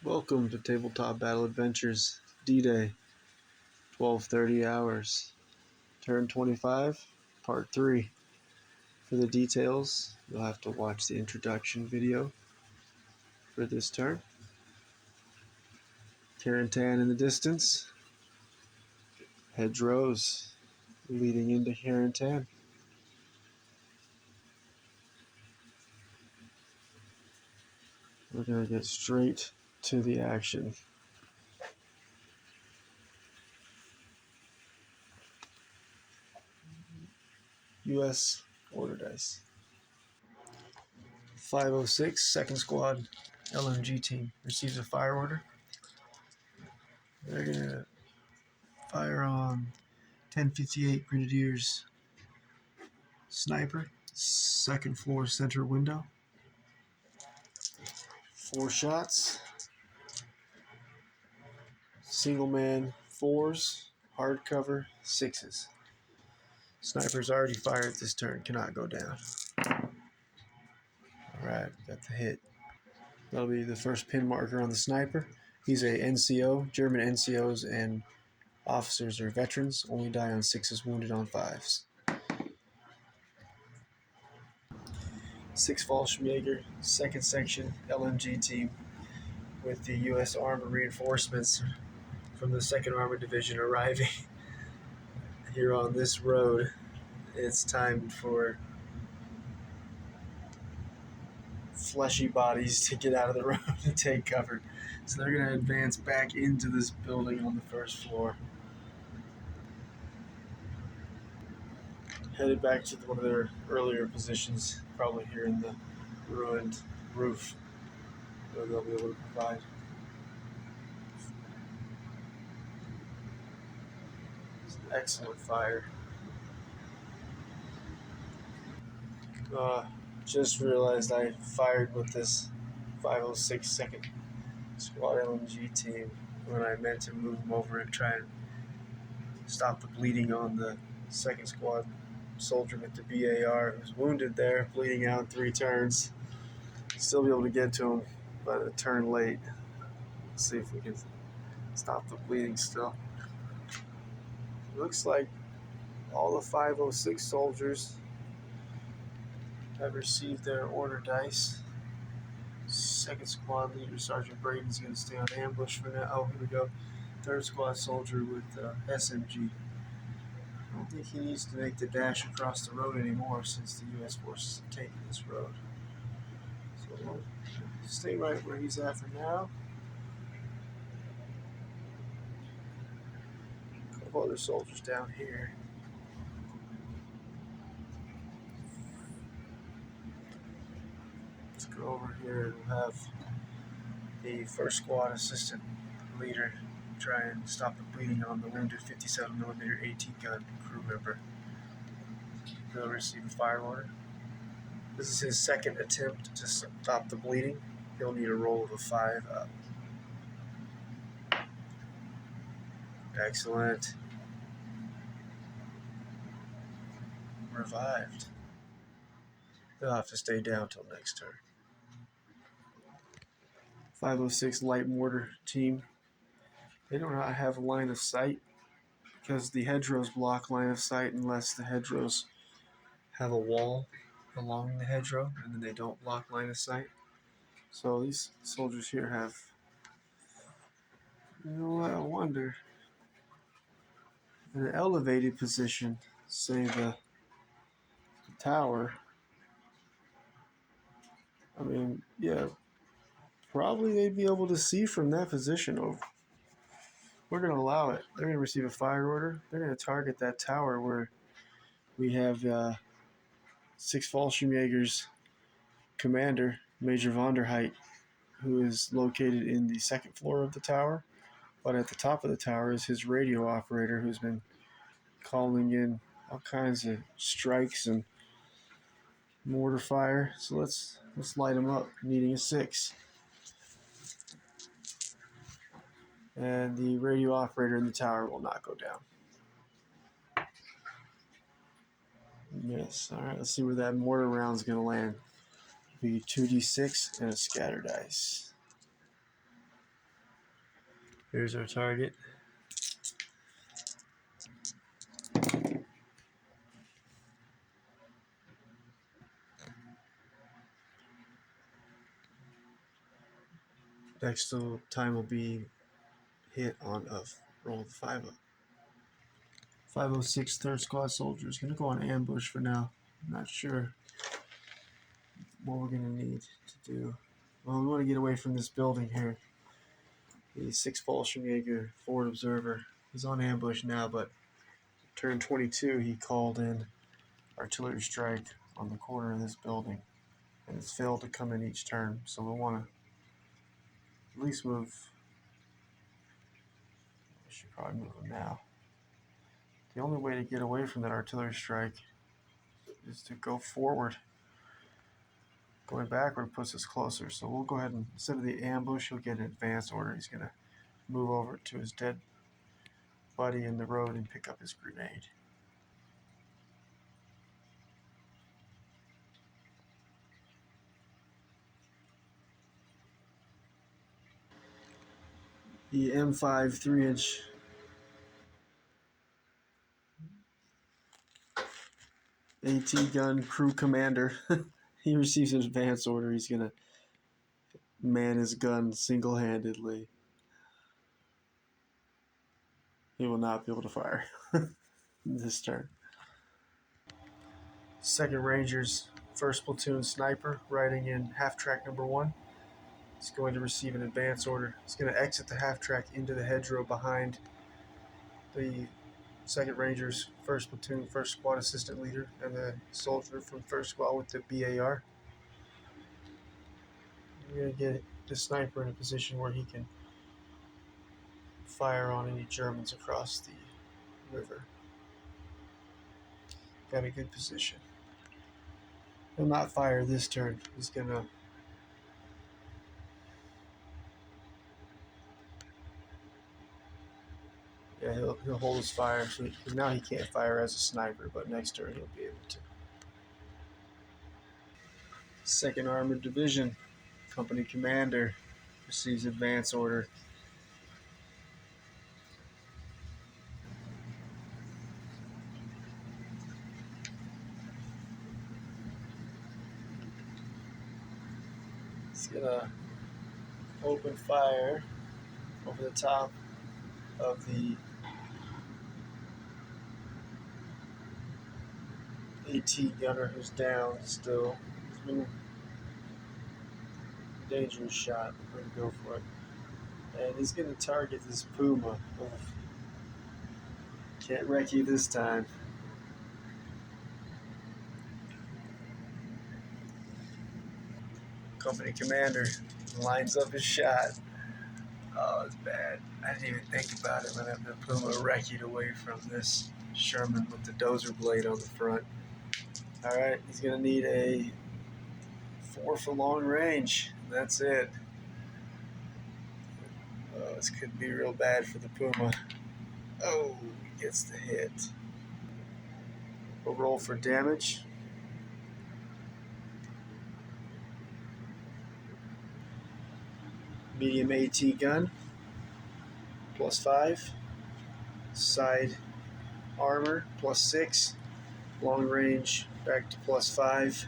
Welcome to Tabletop Battle Adventures D-Day 1230 hours. Turn 25, Part 3. For the details, you'll have to watch the introduction video for this turn. Carentan in the distance. Hedgerows leading into Carentan. We're going to get straight to the action. U.S. Order Dice. 506, 2nd Squad, LMG team, receives a fire order. They're going to fire on 1058 Grenadiers Sniper, 2nd floor center window. 4 shots. Single man 4s, hardcover 6s. Sniper's already fired this turn, cannot go down. Alright, got the hit. That'll be the first pin marker on the sniper. He's a NCO. German NCOs and officers are veterans, only die on 6s, wounded on 5s. 6 Fallschirmjäger, 2nd section LMG team with the U.S. Armored reinforcements from the 2nd Armored Division arriving here on this road. It's time for fleshy bodies to get out of the road and take cover. So they're going to advance back into this building on the 1st floor. Headed back to one of their earlier positions, probably here in the ruined roof, where they'll be able to provide. It's an excellent fire. Just realized I fired with this 506 2nd Squad LMG team when I meant to move them over and try and stop the bleeding on the 2nd Squad soldier with the BAR who's wounded there, bleeding out 3 turns. Still be able to get to him, but a turn late. Let's see if we can stop the bleeding still. Looks like all the 506 soldiers have received their order dice. 2nd Squad leader Sergeant Braden's going to stay on ambush for now. Oh, here we go. 3rd Squad soldier with SMG. I don't think he needs to make the dash across the road anymore since the U.S. forces have taken this road. So we'll stay right where he's at for now. A couple other soldiers down here. Let's go over here and we'll have the 1st Squad assistant leader try and stop the bleeding on the wounded 57mm AT gun crew member. He'll receive a fire order. This is his 2nd attempt to stop the bleeding. He'll need a roll of a 5 up. Excellent. Revived. They'll have to stay down till next turn. 506 light mortar team. They do not have a line of sight because the hedgerows block line of sight unless the hedgerows have a wall along the hedgerow, and then they don't block line of sight. So these soldiers here have, you know what, I wonder, in an elevated position, say the tower. I mean, yeah, probably they'd be able to see from that position over. We're going to allow it. They're going to receive a fire order. They're going to target that tower where we have 6 Fallschirmjägers commander, Major von der Heit, who is located in the 2nd floor of the tower. But at the top of the tower is his radio operator who's been calling in all kinds of strikes and mortar fire. So let's light him up, needing a 6. And the radio operator in the tower will not go down. Yes, alright, let's see where that mortar round's going to land. It'll be 2d6 and a scatter dice. Here's our target. Next time will be hit on a roll of 5 506 3rd Squad soldiers. Gonna go on ambush for now. Not sure what we're gonna need to do. Well, we want to get away from this building here. The 6th Fallschirmjäger forward observer. He's on ambush now, but turn 22 he called in artillery strike on the corner of this building, and it's failed to come in each turn. So we want to at least move. We should probably move him now. The only way to get away from that artillery strike is to go forward. Going backward puts us closer, so we'll go ahead and, instead of the ambush, he'll get an advance order. He's going to move over to his dead buddy in the road and pick up his grenade. The M5 3-inch AT gun crew commander. He receives an advance order. He's going to man his gun single-handedly. He will not be able to fire this turn. 2nd Rangers, 1st Platoon sniper, riding in half-track number 1. He's going to receive an advance order. He's going to exit the half-track into the hedgerow behind the 2nd Rangers, 1st Platoon, 1st Squad assistant leader, and the soldier from 1st Squad with the BAR. We're going to get the sniper in a position where he can fire on any Germans across the river. Got a good position. He'll not fire this turn. He's going to he'll hold his fire. So now he can't fire as a sniper, but next turn he'll be able to. 2nd Armored Division, company commander, receives advance order. He's gonna open fire over the top of the AT gunner who's down still. It's been a dangerous shot. We're gonna go for it. And he's gonna target this Puma. Can't wreck you this time. Company commander lines up his shot. Oh, it's bad. I didn't even think about it when the Puma wrecked away from this Sherman with the dozer blade on the front. Alright, he's going to need a 4 for long range. That's it. Oh, this could be real bad for the Puma. Oh, he gets the hit. We'll roll for damage. Medium AT gun, +5. Side armor, +6. Long range, back to +5.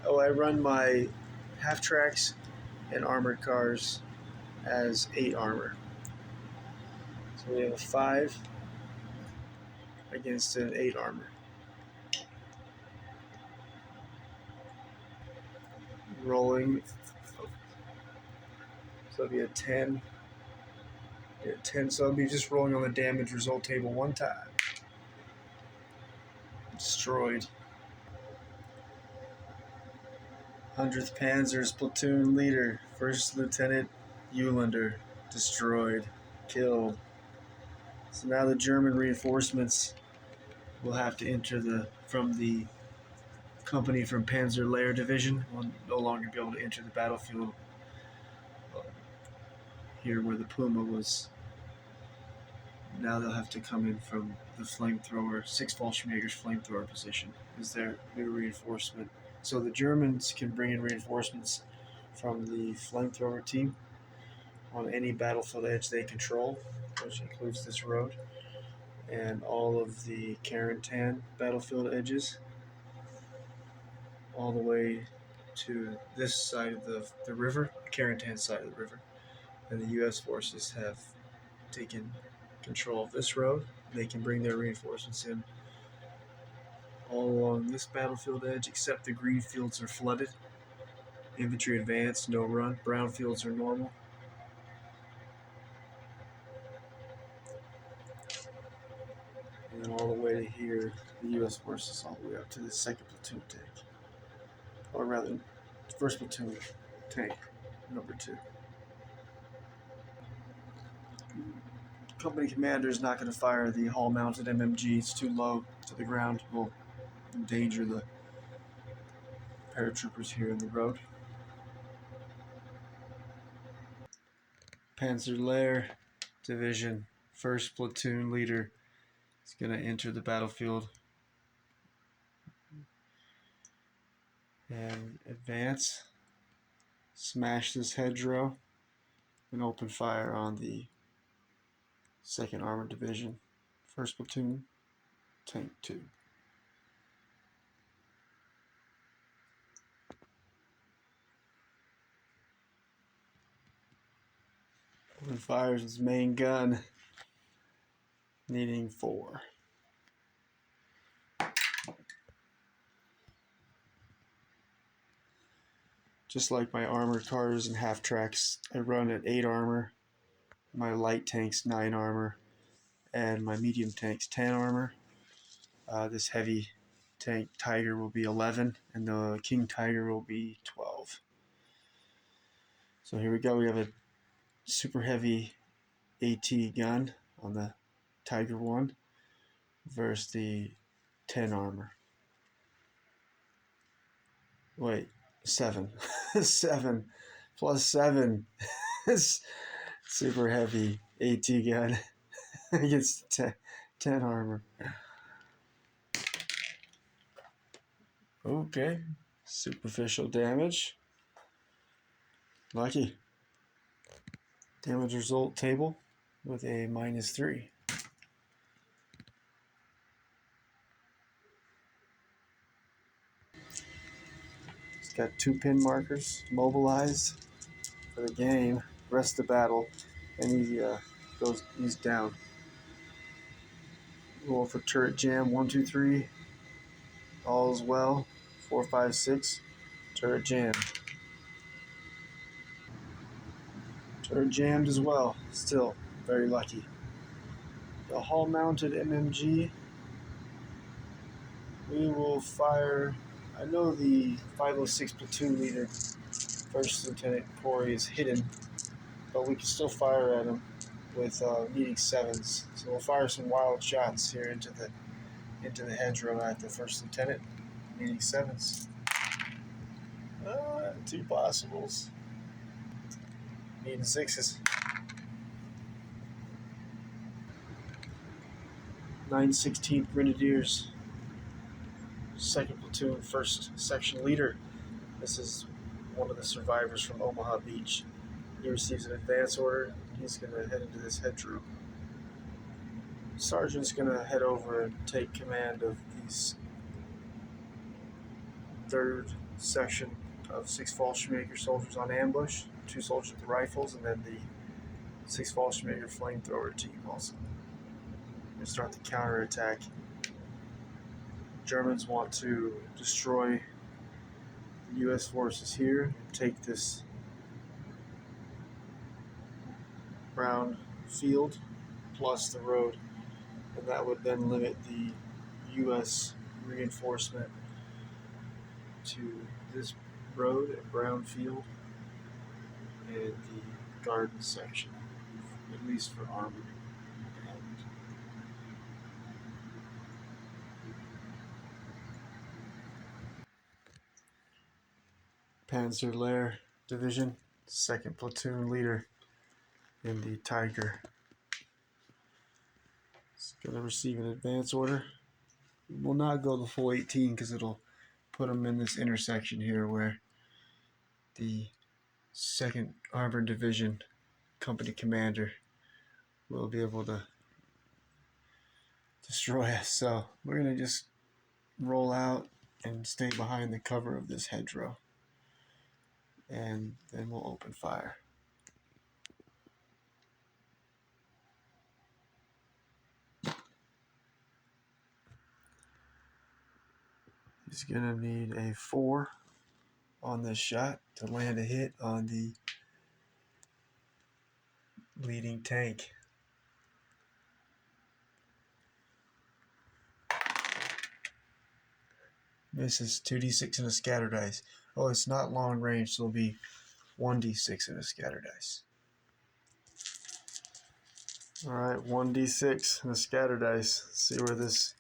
Oh, I run my half tracks and armored cars as 8 armor. So we have a 5 against an 8 armor. Rolling. So it'll be a 10. Yeah, 10. So I'll be just rolling on the damage result table one time. Destroyed. 100th Panzer's platoon leader, 1st Lieutenant Eulander, destroyed, killed. So now the German reinforcements will have to enter from the company from Panzer Lehr Division. Will no longer be able to enter the battlefield here where the Puma was. Now they'll have to come in from the flamethrower, 6 Fallschirmjäger's flamethrower position is their new reinforcement So the Germans can bring in reinforcements from the flamethrower team on any battlefield edge they control, which includes this road, and all of the Carentan battlefield edges, all the way to this side of the river, Carentan side of the river. And the U.S. forces have taken control of this road. They can bring their reinforcements in all along this battlefield edge, except the green fields are flooded. Infantry advance, no run. Brown fields are normal. And then all the way to here, the U.S. forces all the way up to the second platoon tank. Or rather, first platoon tank, number 2. Company commander is not going to fire the hall-mounted MMG. It's too low to the ground. It will endanger the paratroopers here in the road. Panzer Division, first platoon leader is going to enter the battlefield and advance, smash this hedgerow, and open fire on the 2nd Armored Division, 1st Platoon, Tank 2. Open fires its main gun, needing 4. Just like my armored cars and half tracks, I run at 8 armor, my light tank's 9 armor, and my medium tank's 10 armor. This heavy tank Tiger will be 11, and the King Tiger will be 12. So here we go. We have a super heavy AT gun on the Tiger 1 versus the 10 armor. Wait, 7. 7 plus 7 is super heavy AT gun against 10 armor. Okay, superficial damage. Lucky. Damage result table with a -3. It's got 2 pin markers mobilized for the game, rest of the battle, and he's down. Roll for turret jam 1, 2, 3. All is well. 4, 5, 6. Turret jammed. Turret jammed as well. Still very lucky. The hull mounted MMG. We will fire. I know the 506 platoon leader, First Lieutenant Corey, is hidden, but we can still fire at him with needing 7s. So we'll fire some wild shots here into the hedgerow at the First Lieutenant, needing 7s. 2 possibles. Needing 6s. 916th Grenadiers, 2nd Platoon, 1st Section Leader. This is one of the survivors from Omaha Beach. He receives an advance order. He's going to head into this hedgerow. Sergeant's going to head over and take command of these 3rd section of 6 Fallschirmjäger soldiers on ambush, 2 soldiers with rifles, and then the 6 Fallschirmjäger flamethrower team also. We'll start the counterattack. Germans want to destroy the U.S. forces here and take this brown field plus the road, and that would then limit the U.S. reinforcement to this road and brown field and the garden section, at least for armor. Panzer Division, 2nd Platoon Leader in the Tiger. It's going to receive an advance order. It will not go the full 18 because it'll put them in this intersection here where the 2nd Armored Division company commander will be able to destroy us. So we're going to just roll out and stay behind the cover of this hedgerow, and then we'll open fire. He's going to need a 4 on this shot to land a hit on the leading tank. Misses 2d6 in a scatter dice. Oh, it's not long range, so it'll be 1d6 in a scatter dice. Alright, 1d6 in a scatter dice. Let's see where this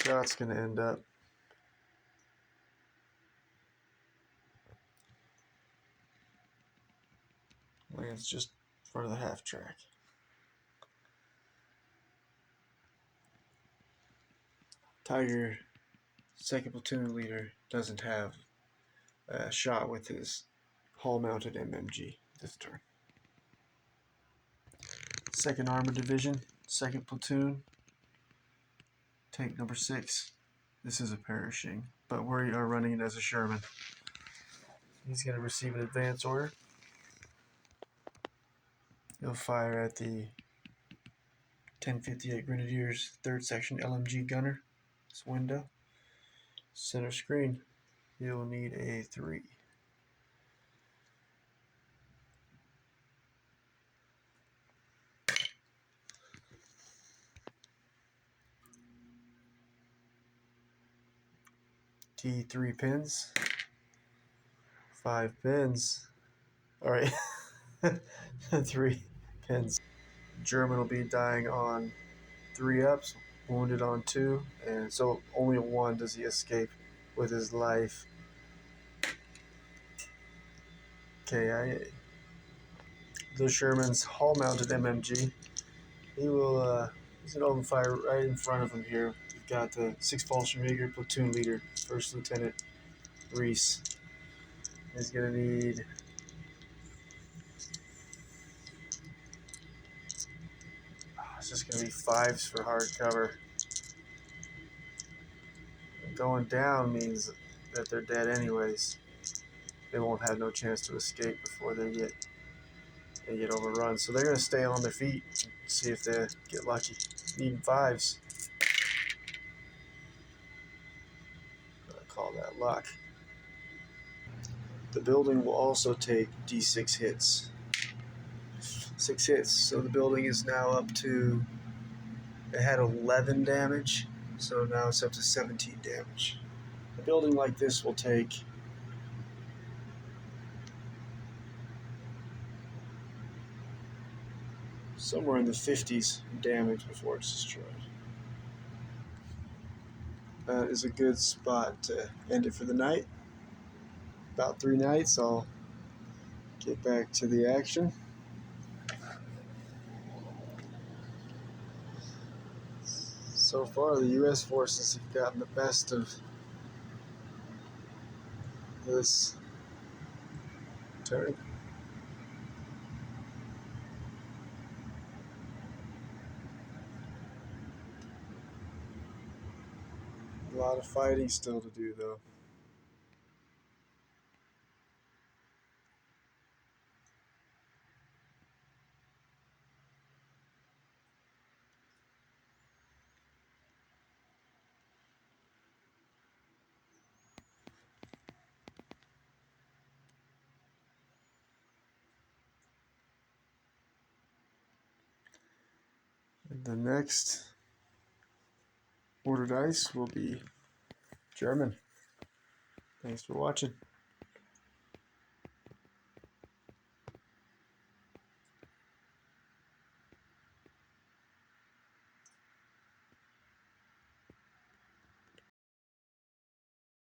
shot's going to end up. Lands just in front of the half track. Tiger, 2nd platoon leader, doesn't have a shot with his hull-mounted MMG this turn. 2nd Armored Division, 2nd platoon, tank number 6. This is a perishing, but we are running it as a Sherman. He's going to receive an advance order. He'll fire at the 1058 Grenadiers 3rd Section LMG gunner. This window. Center screen. He'll need a 3. T3 pins. 5 pins. Alright. 3 pins. German will be dying on 3 ups, wounded on 2, and so only 1 does he escape with his life. KIA. The Sherman's hull-mounted MMG. He will, he's going to open fire right in front of him here. We've got the 6th Fallschirmjäger platoon leader, 1st Lieutenant Reese. He's going to need it's just going to be 5s for hard cover. Going down means that they're dead anyways. They won't have no chance to escape before they get overrun. So they're going to stay on their feet and see if they get lucky. Needing 5s. I call that luck. The building will also take D6 hits. 6 hits. So the building is now up to, it had 11 damage, so now it's up to 17 damage. A building like this will take somewhere in the 50s damage before it's destroyed. That is a good spot to end it for the night. About 3 nights, I'll get back to the action. So far, the U.S. forces have gotten the best of this turn. A lot of fighting still to do, though. And the next ordered ice will be German. Thanks for watching.